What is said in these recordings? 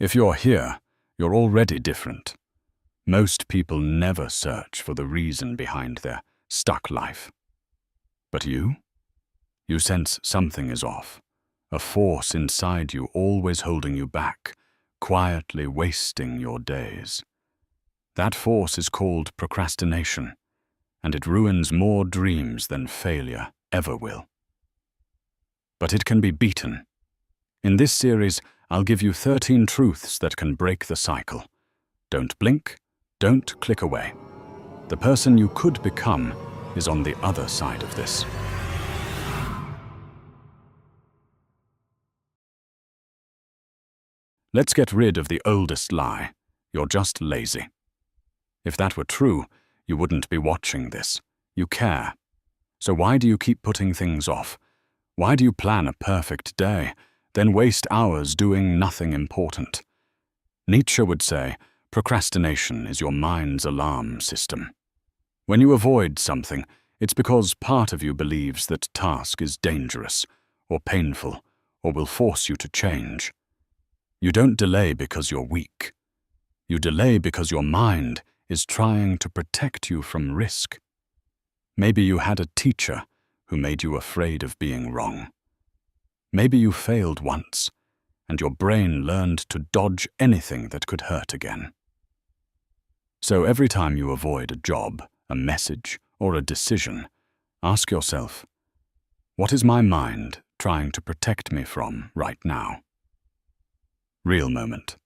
If you're here, you're already different. Most people never search for the reason behind their stuck life. But you? You sense something is off, a force inside you always holding you back, quietly wasting your days. That force is called procrastination, and it ruins more dreams than failure ever will. But it can be beaten. In this series, I'll give you 13 truths that can break the cycle. Don't blink, don't click away. The person you could become is on the other side of this. Let's get rid of the oldest lie. You're just lazy. If that were true, you wouldn't be watching this. You care. So why do you keep putting things off? Why do you plan a perfect day, then waste hours doing nothing important? Nietzsche would say, procrastination is your mind's alarm system. When you avoid something, it's because part of you believes that task is dangerous, or painful, or will force you to change. You don't delay because you're weak. You delay because your mind is trying to protect you from risk. Maybe you had a teacher who made you afraid of being wrong. Maybe you failed once, and your brain learned to dodge anything that could hurt again. So every time you avoid a job, a message, or a decision, ask yourself, what is my mind trying to protect me from right now? Real moment.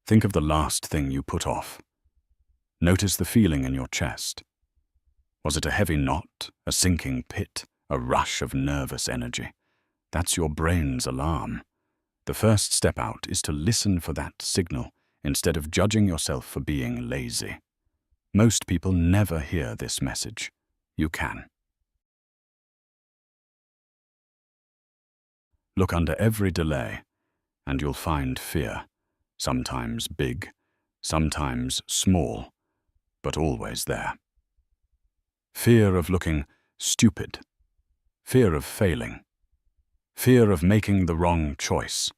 Think of the last thing you put off. Notice the feeling in your chest. Was it a heavy knot, a sinking pit, a rush of nervous energy? That's your brain's alarm. The first step out is to listen for that signal instead of judging yourself for being lazy. Most people never hear this message. You can. Look under every delay, and you'll find fear, sometimes big, sometimes small, but always there. Fear of looking stupid, fear of failing, fear of making the wrong choice,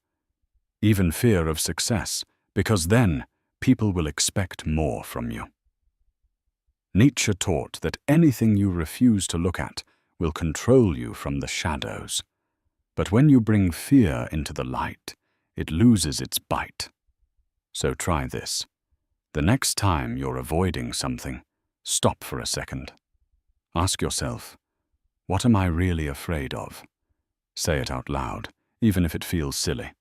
even fear of success, because then people will expect more from you. Nietzsche taught that anything you refuse to look at will control you from the shadows. But when you bring fear into the light, it loses its bite. So try this. The next time you're avoiding something, stop for a second. Ask yourself, what am I really afraid of? Say it out loud, even if it feels silly.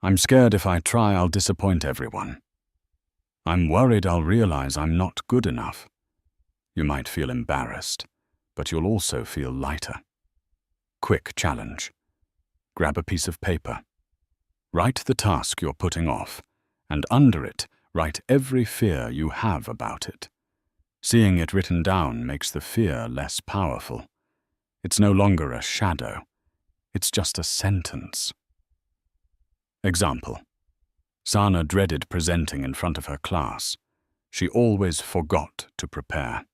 I'm scared if I try I'll disappoint everyone. I'm worried I'll realize I'm not good enough. You might feel embarrassed, but you'll also feel lighter. Quick challenge. Grab a piece of paper. Write the task you're putting off, and under it, write every fear you have about it. Seeing it written down makes the fear less powerful. It's no longer a shadow. It's just a sentence. Example. Sana dreaded presenting in front of her class. She always forgot to prepare.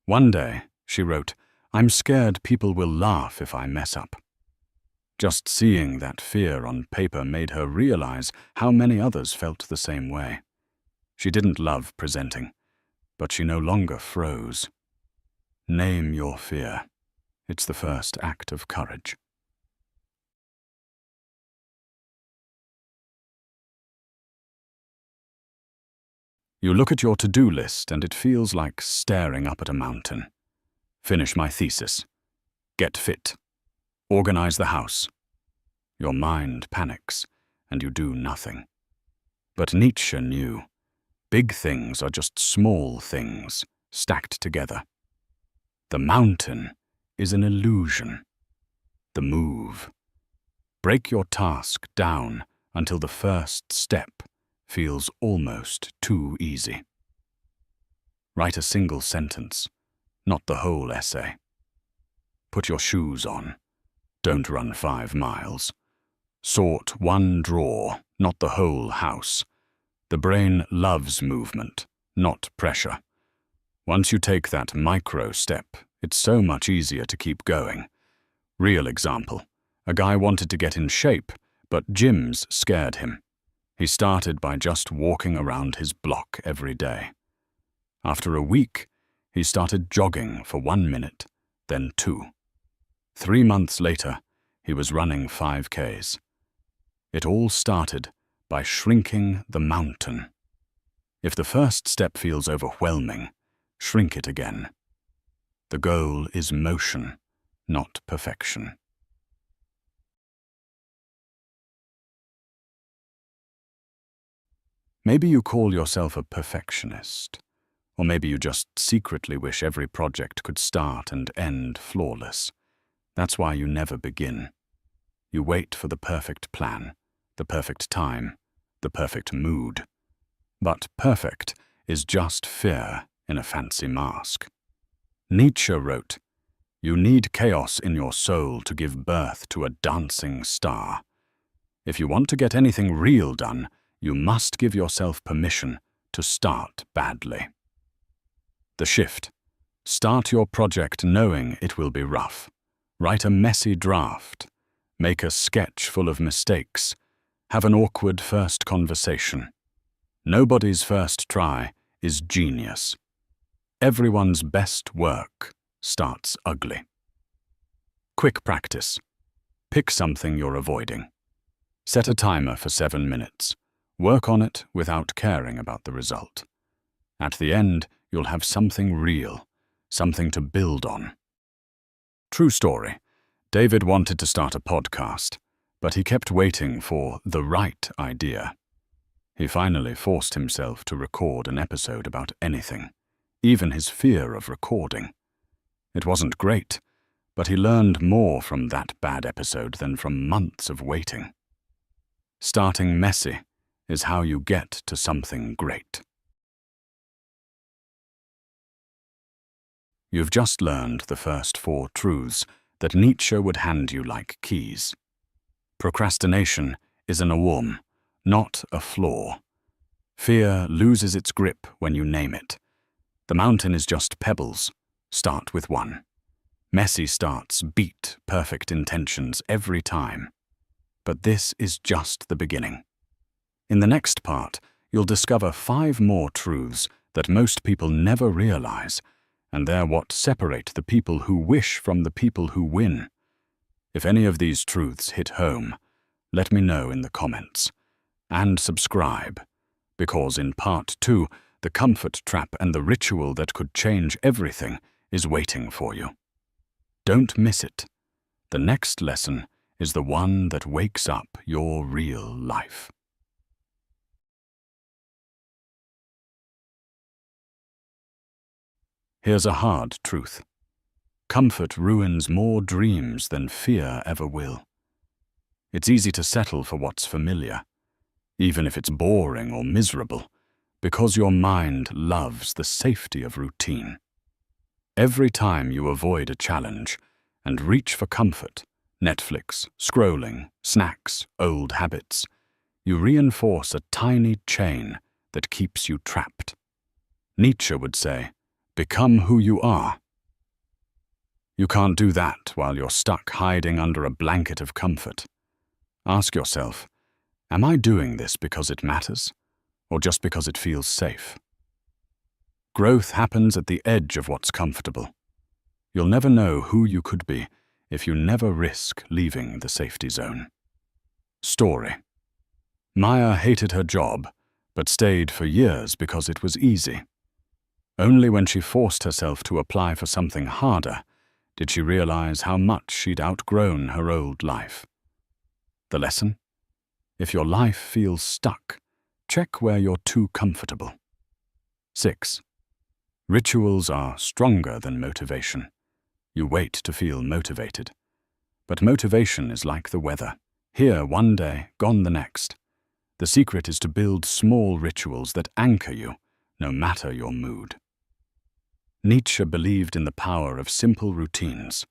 One day, she wrote, "I'm scared people will laugh if I mess up." Just seeing that fear on paper made her realize how many others felt the same way. She didn't love presenting, but she no longer froze. Name your fear. It's the first act of courage. You look at your to-do list and it feels like staring up at a mountain. Finish my thesis. Get fit. Organize the house. Your mind panics, and you do nothing. But Nietzsche knew, big things are just small things stacked together. The mountain is an illusion. The move. Break your task down until the first step feels almost too easy. Write a single sentence, not the whole essay. Put your shoes on. Don't run 5 miles. Sort one drawer, not the whole house. The brain loves movement, not pressure. Once you take that micro step, it's so much easier to keep going. Real example. A guy wanted to get in shape, but gyms scared him. He started by just walking around his block every day. After a week, he started jogging for 1 minute, then 2. 3 months later, he was running 5Ks. It all started by shrinking the mountain. If the first step feels overwhelming, shrink it again. The goal is motion, not perfection. Maybe you call yourself a perfectionist, or maybe you just secretly wish every project could start and end flawless. That's why you never begin. You wait for the perfect plan, the perfect time, the perfect mood. But perfect is just fear in a fancy mask. Nietzsche wrote, "You need chaos in your soul to give birth to a dancing star." If you want to get anything real done, you must give yourself permission to start badly. The shift. Start your project knowing it will be rough. Write a messy draft. Make a sketch full of mistakes. Have an awkward first conversation. Nobody's first try is genius. Everyone's best work starts ugly. Quick practice. Pick something you're avoiding. Set a timer for 7 minutes. Work on it without caring about the result. At the end, you'll have something real, something to build on. True story. David wanted to start a podcast, but he kept waiting for the right idea. He finally forced himself to record an episode about anything, even his fear of recording. It wasn't great, but he learned more from that bad episode than from months of waiting. Starting messy is how you get to something great. You've just learned the first 4 truths that Nietzsche would hand you like keys. Procrastination is an alarm, not a flaw. Fear loses its grip when you name it. The mountain is just pebbles. Start with 1. Messy starts beat perfect intentions every time. But this is just the beginning. In the next part, you'll discover 5 more truths that most people never realize, and they're what separate the people who wish from the people who win. If any of these truths hit home, let me know in the comments. And subscribe, because in part 2, the comfort trap and the ritual that could change everything is waiting for you. Don't miss it. The next lesson is the one that wakes up your real life. Here's a hard truth. Comfort ruins more dreams than fear ever will. It's easy to settle for what's familiar, even if it's boring or miserable, because your mind loves the safety of routine. Every time you avoid a challenge and reach for comfort, Netflix, scrolling, snacks, old habits, you reinforce a tiny chain that keeps you trapped. Nietzsche would say, "Become who you are." You can't do that while you're stuck hiding under a blanket of comfort. Ask yourself, am I doing this because it matters, or just because it feels safe? Growth happens at the edge of what's comfortable. You'll never know who you could be if you never risk leaving the safety zone. Story. Maya hated her job, but stayed for years because it was easy. Only when she forced herself to apply for something harder did she realize how much she'd outgrown her old life. The lesson? If your life feels stuck, check where you're too comfortable. 6. Rituals are stronger than motivation. You wait to feel motivated. But motivation is like the weather. Here one day, gone the next. The secret is to build small rituals that anchor you, no matter your mood. Nietzsche believed in the power of simple routines,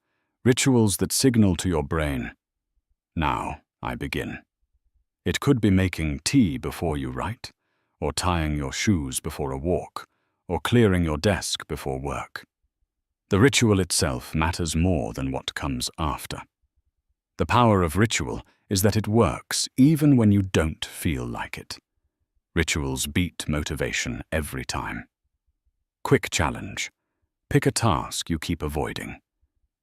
rituals that signal to your brain, "Now I begin." It could be making tea before you write, or tying your shoes before a walk, or clearing your desk before work. The ritual itself matters more than what comes after. The power of ritual is that it works even when you don't feel like it. Rituals beat motivation every time. Quick challenge. Pick a task you keep avoiding.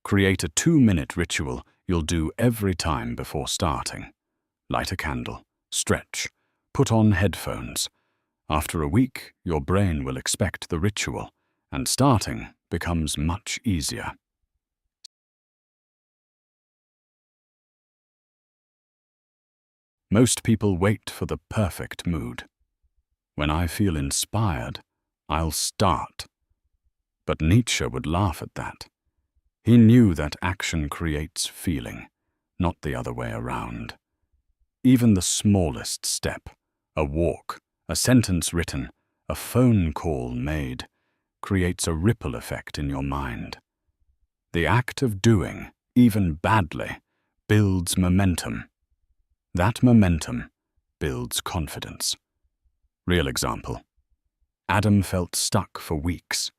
Create a 2-minute ritual you'll do every time before starting. Light a candle, stretch, put on headphones. After a week, your brain will expect the ritual, and starting becomes much easier. Most people wait for the perfect mood. When I feel inspired, I'll start. But Nietzsche would laugh at that. He knew that action creates feeling, not the other way around. Even the smallest step, a walk, a sentence written, a phone call made, creates a ripple effect in your mind. The act of doing, even badly, builds momentum. That momentum builds confidence. Real example. Adam felt stuck for weeks.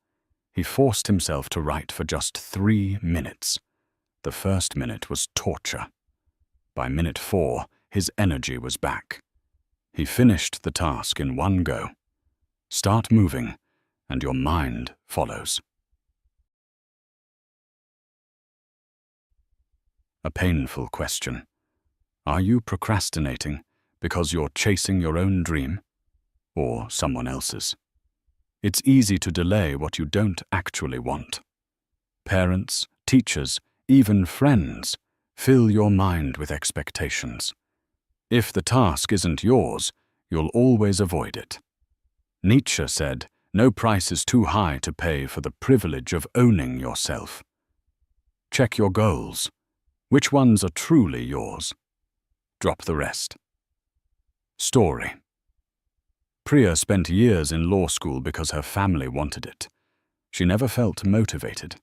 He forced himself to write for just 3 minutes. The first minute was torture. By minute 4, his energy was back. He finished the task in one go. Start moving, and your mind follows. A painful question. Are you procrastinating because you're chasing your own dream or someone else's? It's easy to delay what you don't actually want. Parents, teachers, even friends fill your mind with expectations. If the task isn't yours, you'll always avoid it. Nietzsche said, "No price is too high to pay for the privilege of owning yourself." Check your goals. Which ones are truly yours? Drop the rest. Story. Priya spent years in law school because her family wanted it. She never felt motivated.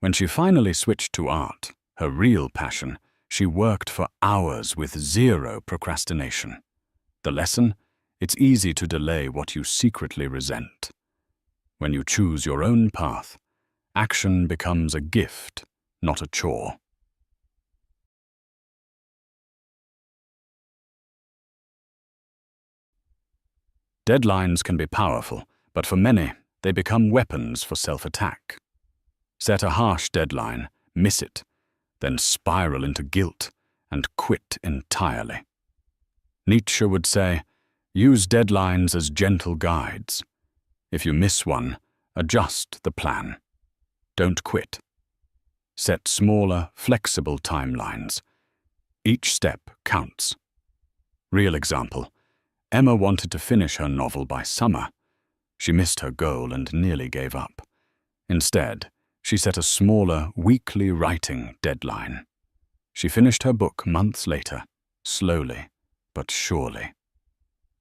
When she finally switched to art, her real passion, she worked for hours with zero procrastination. The lesson? It's easy to delay what you secretly resent. When you choose your own path, action becomes a gift, not a chore. Deadlines can be powerful, but for many, they become weapons for self-attack. Set a harsh deadline, miss it, then spiral into guilt and quit entirely. Nietzsche would say, use deadlines as gentle guides. If you miss one, adjust the plan. Don't quit. Set smaller, flexible timelines. Each step counts. Real example. Emma wanted to finish her novel by summer. She missed her goal and nearly gave up. Instead, she set a smaller, weekly writing deadline. She finished her book months later, slowly but surely.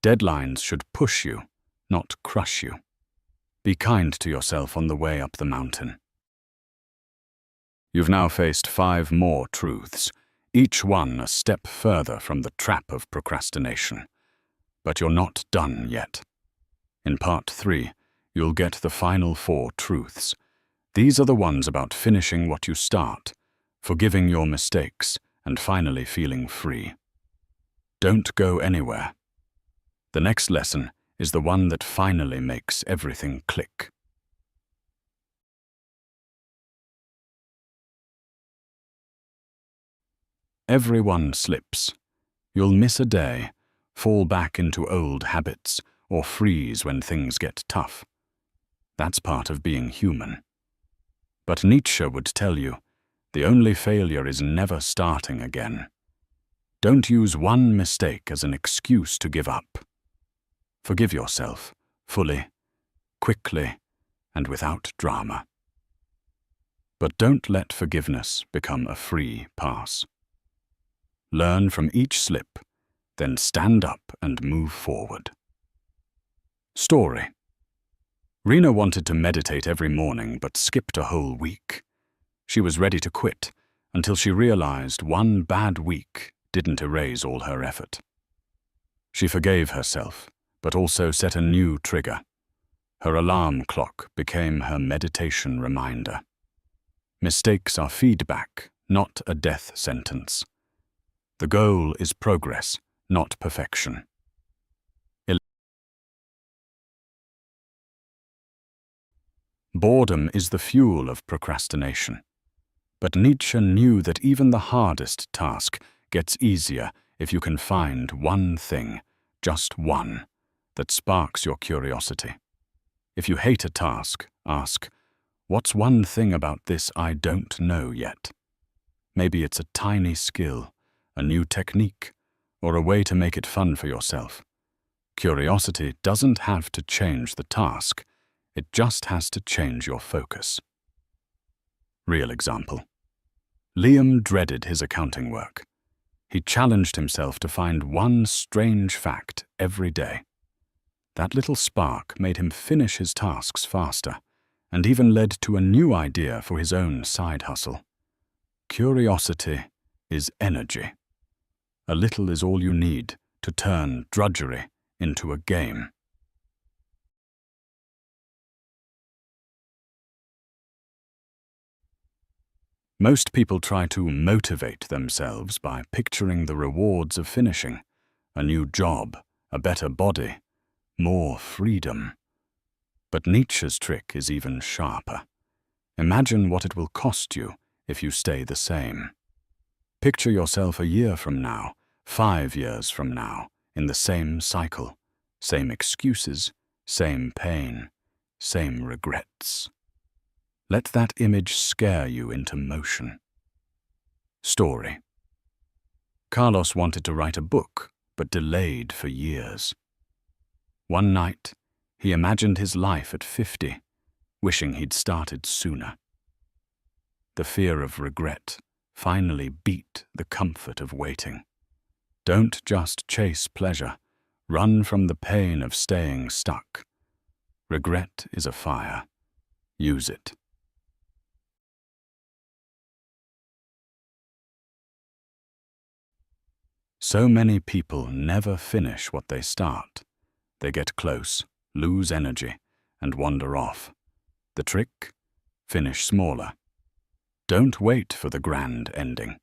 Deadlines should push you, not crush you. Be kind to yourself on the way up the mountain. You've now faced 5 more truths, each one a step further from the trap of procrastination. But you're not done yet. In part 3, you'll get the final 4 truths. These are the ones about finishing what you start, forgiving your mistakes, and finally feeling free. Don't go anywhere. The next lesson is the one that finally makes everything click. Everyone slips. You'll miss a day, fall back into old habits, or freeze when things get tough. That's part of being human. But Nietzsche would tell you, the only failure is never starting again. Don't use one mistake as an excuse to give up. Forgive yourself, fully, quickly, and without drama. But don't let forgiveness become a free pass. Learn from each slip, then stand up and move forward. Story. Rena wanted to meditate every morning but skipped a whole week. She was ready to quit until she realized one bad week didn't erase all her effort. She forgave herself, but also set a new trigger. Her alarm clock became her meditation reminder. Mistakes are feedback, not a death sentence. The goal is progress, not perfection. Boredom is the fuel of procrastination. But Nietzsche knew that even the hardest task gets easier if you can find one thing, just one, that sparks your curiosity. If you hate a task, ask, what's one thing about this I don't know yet? Maybe it's a tiny skill, a new technique, or a way to make it fun for yourself. Curiosity doesn't have to change the task, it just has to change your focus. Real example. Liam dreaded his accounting work. He challenged himself to find one strange fact every day. That little spark made him finish his tasks faster, and even led to a new idea for his own side hustle. Curiosity is energy. A little is all you need to turn drudgery into a game. Most people try to motivate themselves by picturing the rewards of finishing: a new job, a better body, more freedom. But Nietzsche's trick is even sharper. Imagine what it will cost you if you stay the same. Picture yourself a year from now, 5 years from now, in the same cycle, same excuses, same pain, same regrets. Let that image scare you into motion. Story. Carlos wanted to write a book, but delayed for years. One night, he imagined his life at 50, wishing he'd started sooner. The fear of regret finally beat the comfort of waiting. Don't just chase pleasure, run from the pain of staying stuck. Regret is a fire. Use it. So many people never finish what they start. They get close, lose energy, and wander off. The trick? Finish smaller. Don't wait for the grand ending.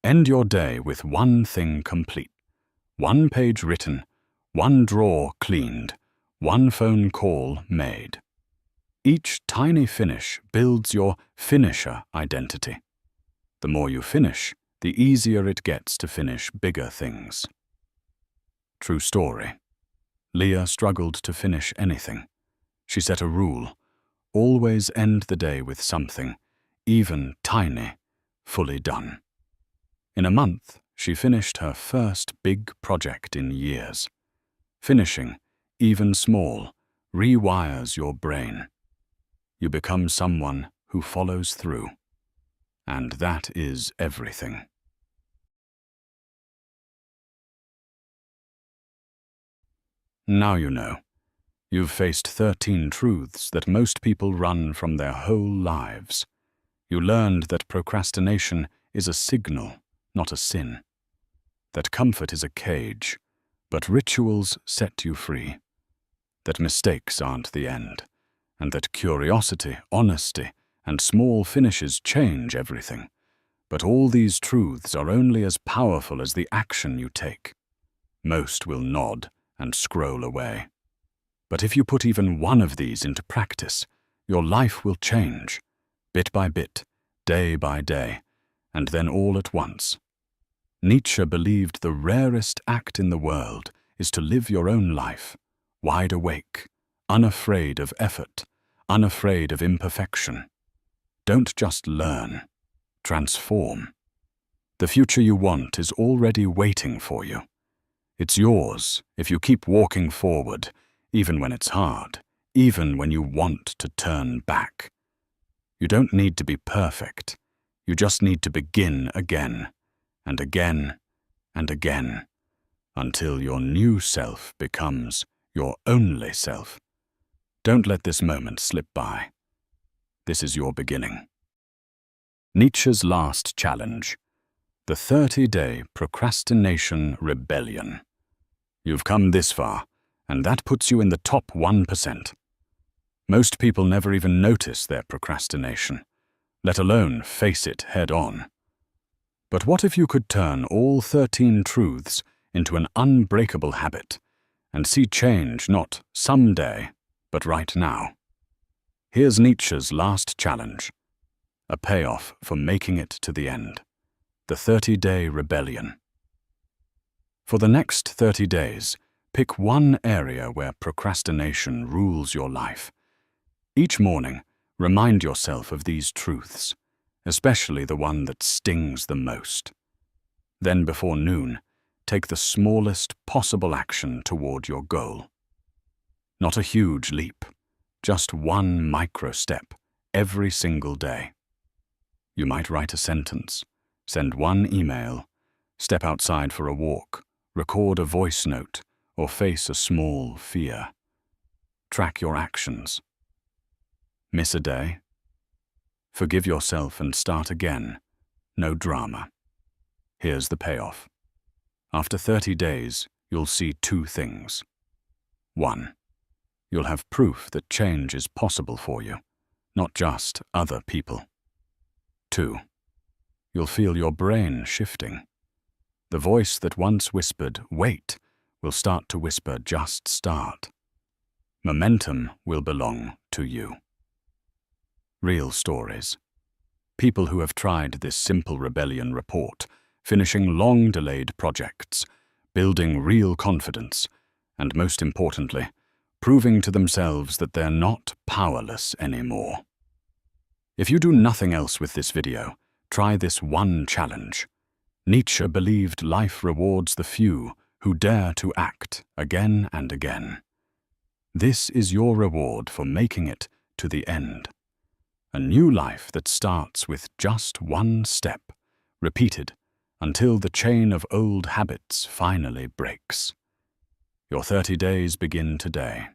End your day with one thing complete. 1 page written, 1 drawer cleaned, 1 phone call made. Each tiny finish builds your finisher identity. The more you finish, the easier it gets to finish bigger things. True story. Leah struggled to finish anything. She set a rule: always end the day with something, even tiny, fully done. In a month, she finished her first big project in years. Finishing, even small, rewires your brain. You become someone who follows through. And that is everything. Now you know. You've faced 13 truths that most people run from their whole lives. You learned that procrastination is a signal, not a sin. That comfort is a cage, but rituals set you free. That mistakes aren't the end, and that curiosity, honesty, and small finishes change everything. But all these truths are only as powerful as the action you take. Most will nod and scroll away. But if you put even one of these into practice, your life will change, bit by bit, day by day, and then all at once. Nietzsche believed the rarest act in the world is to live your own life, wide awake, unafraid of effort, unafraid of imperfection. Don't just learn, transform. The future you want is already waiting for you. It's yours if you keep walking forward, even when it's hard, even when you want to turn back. You don't need to be perfect. You just need to begin again, and again, and again, until your new self becomes your only self. Don't let this moment slip by. This is your beginning. Nietzsche's last challenge. The 30-day procrastination rebellion. You've come this far, and that puts you in the top 1%. Most people never even notice their procrastination, let alone face it head on. But what if you could turn all 13 truths into an unbreakable habit and see change not someday, but right now? Here's Nietzsche's last challenge, a payoff for making it to the end: the 30-day rebellion. For the next 30 days, pick one area where procrastination rules your life. Each morning, remind yourself of these truths, especially the one that stings the most. Then before noon, take the smallest possible action toward your goal. Not a huge leap, just one micro step every single day. You might write a sentence, send one email, step outside for a walk, record a voice note, or face a small fear. Track your actions. Miss a day? Forgive yourself and start again. No drama. Here's the payoff. After 30 days, you'll see two things. 1. You'll have proof that change is possible for you, not just other people. 2. You'll feel your brain shifting. The voice that once whispered, "Wait," will start to whisper, "Just start." Momentum will belong to you. Real stories. People who have tried this simple rebellion report, finishing long-delayed projects, building real confidence, and most importantly, proving to themselves that they're not powerless anymore. If you do nothing else with this video, try this one challenge. Nietzsche believed life rewards the few who dare to act again and again. This is your reward for making it to the end. A new life that starts with just one step, repeated until the chain of old habits finally breaks. Your 30 days begin today.